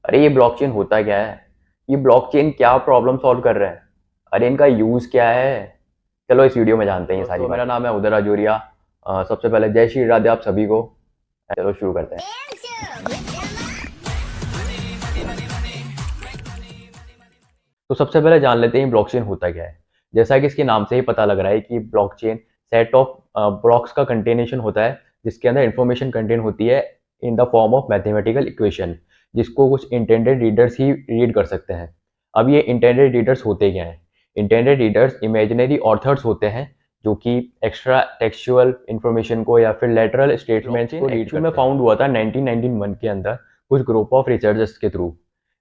अरे ये ब्लॉकचेन होता क्या है? ये ब्लॉकचेन क्या प्रॉब्लम सॉल्व कर रहा है? अरे इनका यूज क्या है? चलो इस वीडियो में जानते हैं ये सारी बातें। मेरा नाम है उदय राजौरिया। सबसे पहले जय श्री राधे आप सभी को। चलो शुरू करते हैं। तो सबसे पहले जान लेते हैं ब्लॉकचेन होता क्या है। जैसा कि इसके नाम से ही पता लग रहा है कि ब्लॉकचेन सेट ऑफ ब्लॉक्स का कंटेनेशन होता है, जिसके अंदर इंफॉर्मेशन कंटेन होती है in the form of mathematical equation, जिसको कुछ इंटेंडेड रीडर्स ही रीड कर सकते हैं। अब ये इंटेंडेड रीडर्स होते क्या हैं? इंटेंडेड रीडर्स इमेजिनरी ऑथर्स होते हैं जो कि एक्स्ट्रा टेक्सचुअल इंफॉर्मेशन को या फिर लेटरल स्टेटमेंट्स को रीड करते हैं। फाउंड हुआ था 1991 के अंदर कुछ ग्रुप ऑफ रिसर्चर्स के थ्रू,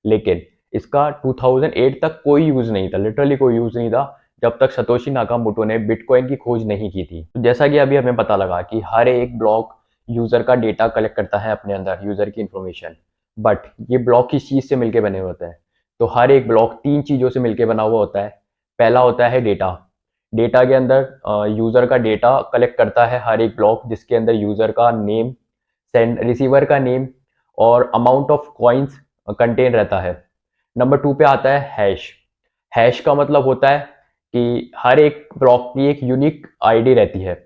लेकिन इसका 2008 तक कोई यूज नहीं था, लिटरली कोई यूज नहीं था, जब तक सतोशी नाकामोटो ने बिटकॉइन की खोज नहीं की थी। तो जैसा कि अभी हमें पता लगा कि हर एक ब्लॉक यूजर का डेटा कलेक्ट करता है अपने अंदर, यूजर की इंफॉर्मेशन। बट ये ब्लॉक किस चीज से मिलकर बने होते हैं? तो हर एक ब्लॉक तीन चीजों से मिलकर बना हुआ होता है। पहला होता है डेटा। डेटा के अंदर यूजर का डेटा कलेक्ट करता है हर एक ब्लॉक, जिसके अंदर यूजर का नेम, सेंड रिसीवर का नेम और अमाउंट ऑफ कॉइन्स कंटेन रहता है। नंबर टू पे आता है हैश। हैश का मतलब होता है कि हर एक ब्लॉक की एक यूनिक आईडी रहती है।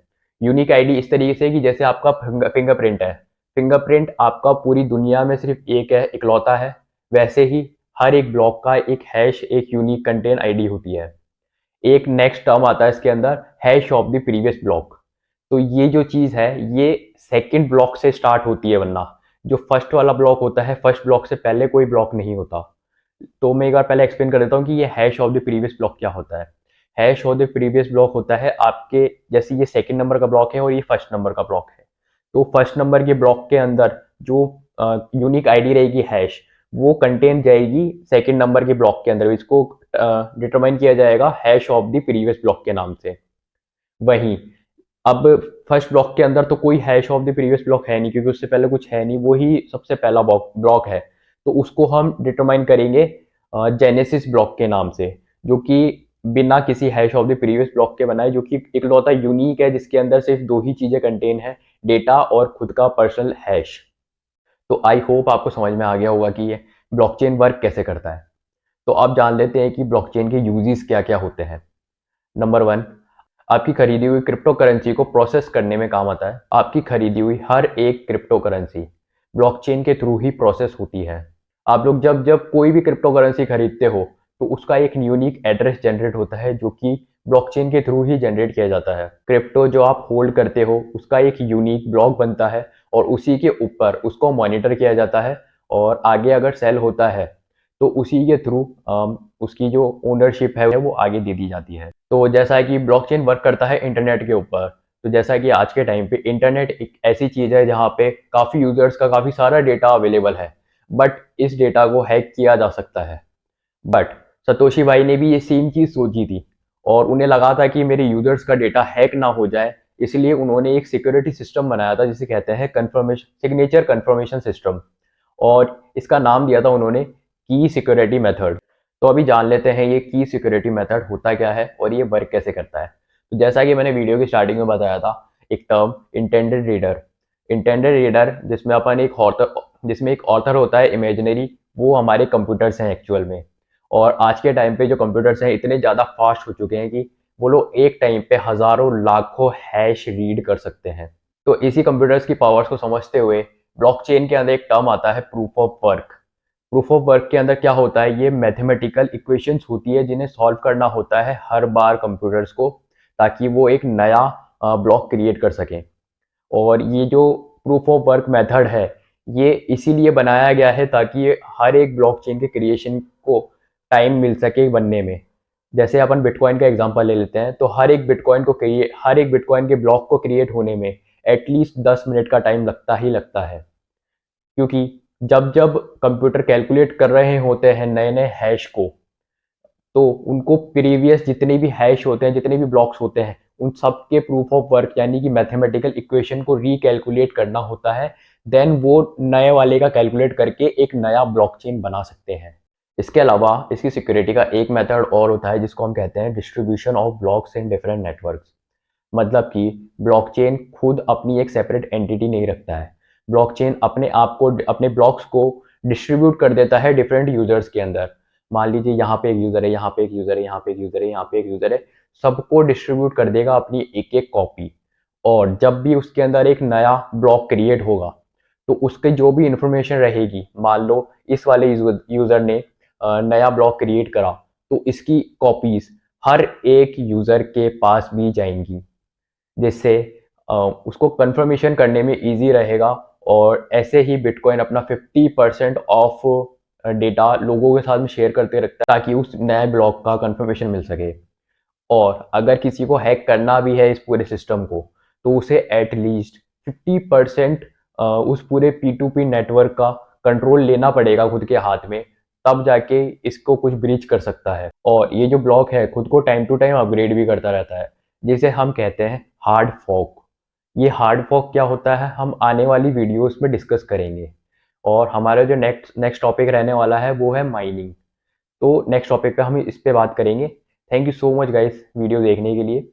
यूनिक आईडी इस तरीके से कि जैसे आपका फिंगरप्रिंट है, फिंगरप्रिंट आपका पूरी दुनिया में सिर्फ एक है, इकलौता है। वैसे ही हर एक ब्लॉक का एक हैश, एक यूनिक कंटेन आईडी होती है। एक नेक्स्ट टर्म आता है इसके अंदर, hash of the previous block. तो ये जो चीज है ये सेकंड ब्लॉक से स्टार्ट होती है, वरना जो फर्स्ट वाला ब्लॉक होता है, फर्स्ट ब्लॉक से पहले कोई ब्लॉक नहीं होता। तो मैं एक बार पहले एक्सप्लेन कर देता हूँ कि ये hash of the previous block क्या होता है। Hash of the previous block होता है आपके, जैसे ये सेकंड नंबर का ब्लॉक है और ये फर्स्ट नंबर का ब्लॉक है, तो फर्स्ट नंबर के ब्लॉक के अंदर जो यूनिक आईडी रहेगी हैश, वो कंटेन जाएगी सेकंड नंबर के ब्लॉक के अंदर। इसको डिटरमाइन किया जाएगा hash of the previous block के नाम से। वहीं अब फर्स्ट ब्लॉक के अंदर तो कोई hash of the previous block है नहीं, क्योंकि उससे पहले कुछ है नहीं, वही सबसे पहला ब्लॉक है। तो उसको हम डिटरमाइन करेंगे जेनेसिस ब्लॉक के नाम से, जो कि बिना किसी hash of the previous block के बना है, जो कि इकलौता यूनिक है, जिसके अंदर सिर्फ दो ही चीजें कंटेन है, डेटा और खुद का पर्सनल हैश। तो आई होप आपको समझ में आ गया होगा कि ये ब्लॉकचेन वर्क कैसे करता है। तो अब जान लेते हैं कि ब्लॉकचेन के यूजेस क्या क्या होते हैं। नंबर वन, आपकी खरीदी हुई क्रिप्टो करेंसी को प्रोसेस करने में काम आता है। आपकी खरीदी हुई हर एक क्रिप्टो करेंसी ब्लॉकचेन के थ्रू ही प्रोसेस होती है। आप लोग जब जब कोई भी क्रिप्टो करेंसी खरीदते हो तो उसका एक यूनिक एड्रेस जनरेट होता है, जो कि ब्लॉकचेन के थ्रू ही जनरेट किया जाता है। क्रिप्टो जो आप होल्ड करते हो उसका एक यूनिक ब्लॉक बनता है और उसी के ऊपर उसको मॉनिटर किया जाता है, और आगे अगर सेल होता है तो उसी के थ्रू उसकी जो ओनरशिप है वो आगे दे दी जाती है। तो जैसा है कि ब्लॉकचेन वर्क करता है इंटरनेट के ऊपर। तो जैसा कि आज के टाइम पे इंटरनेट एक ऐसी चीज है जहाँ पे काफी यूजर्स का काफी सारा डेटा अवेलेबल है, बट इस डेटा को हैक किया जा सकता है। बट सतोशी भाई ने भी ये सेम चीज सोची थी, और उन्हें लगा था कि मेरे यूजर्स का डेटा हैक ना हो जाए, इसलिए उन्होंने एक सिक्योरिटी सिस्टम बनाया था जिसे कहते हैं कन्फर्मेशन, सिग्नेचर कन्फर्मेशन सिस्टम, और इसका नाम दिया था उन्होंने की सिक्योरिटी मेथड। तो अभी जान लेते हैं ये की सिक्योरिटी मेथड होता क्या है और ये वर्क कैसे करता है। तो जैसा कि मैंने वीडियो की स्टार्टिंग में बताया था, एक term intended reader. Intended reader जिसमें अपन एक ऑथर, जिसमें एक ऑथर होता है इमेजिनरी, वो हमारे कंप्यूटर्स हैं एक्चुअल में। और आज के टाइम पे जो कंप्यूटर्स हैं इतने ज़्यादा फास्ट हो चुके हैं कि वो लोग एक टाइम पे हज़ारों लाखों हैश रीड कर सकते हैं। तो इसी कंप्यूटर्स की पावर्स को समझते हुए ब्लॉकचेन के अंदर एक टर्म आता है proof of work. Proof of work के अंदर क्या होता है, ये मैथमेटिकल इक्वेशंस होती है जिन्हें सॉल्व करना होता है हर बार कंप्यूटर्स को, ताकि वो एक नया ब्लॉक क्रिएट कर सकें। और ये जो प्रूफ ऑफ वर्क मेथड है ये इसीलिए बनाया गया है ताकि ये हर एक ब्लॉकचेन के क्रिएशन को टाइम मिल सके बनने में। जैसे अपन बिटकॉइन का एग्जांपल ले लेते हैं, तो हर एक बिटकॉइन के ब्लॉक को क्रिएट होने में एटलीस्ट 10 मिनट का टाइम लगता ही लगता है, क्योंकि जब जब कंप्यूटर कैलकुलेट कर रहे होते हैं नए नए हैश को, तो उनको प्रीवियस जितने भी हैश होते हैं, जितने भी ब्लॉक्स होते हैं, उन सब के प्रूफ ऑफ वर्क यानी कि मैथमेटिकल इक्वेशन को रिकैलकुलेट करना होता है। देन वो नए वाले का कैलकुलेट करके एक नया ब्लॉकचेन बना सकते हैं। इसके अलावा इसकी सिक्योरिटी का एक मेथड और होता है जिसको हम कहते हैं distribution of blocks in different networks. मतलब कि ब्लॉकचेन खुद अपनी एक सेपरेट एंटिटी नहीं रखता है। ब्लॉकचेन अपने आप को, अपने ब्लॉक्स को डिस्ट्रीब्यूट कर देता है डिफरेंट यूजर्स के अंदर। मान लीजिए यहाँ पे एक यूजर है, यहाँ पे एक यूजर है, यहाँ पे एक यूजर है, यहाँ पे एक यूजर है, सबको डिस्ट्रीब्यूट कर देगा अपनी एक एक कॉपी। और जब भी उसके अंदर एक नया ब्लॉक क्रिएट होगा तो उसके जो भी इंफॉर्मेशन रहेगी, मान लो इस वाले यूजर ने नया ब्लॉक क्रिएट करा, तो इसकी कॉपीज हर एक यूजर के पास भी जाएंगी, जिससे उसको कंफर्मेशन करने में इजी रहेगा। और ऐसे ही बिटकॉइन अपना 50% ऑफ डेटा लोगों के साथ में शेयर करते रखता है ताकि उस नए ब्लॉक का कंफर्मेशन मिल सके। और अगर किसी को हैक करना भी है इस पूरे सिस्टम को, तो उसे एटलीस्ट 50% उस पूरे P2P नेटवर्क का कंट्रोल लेना पड़ेगा खुद के हाथ में, तब जाके इसको कुछ ब्रीच कर सकता है। और ये जो ब्लॉक है खुद को टाइम टू टाइम अपग्रेड भी करता रहता है, जिसे हम कहते हैं हार्ड फॉर्क। ये हार्ड फॉर्क क्या होता है हम आने वाली वीडियोस में डिस्कस करेंगे। और हमारा जो नेक्स्ट टॉपिक रहने वाला है वो है माइनिंग। तो नेक्स्ट टॉपिक पे हम इस पे बात करेंगे। Thank you so much guys video देखने के लिए।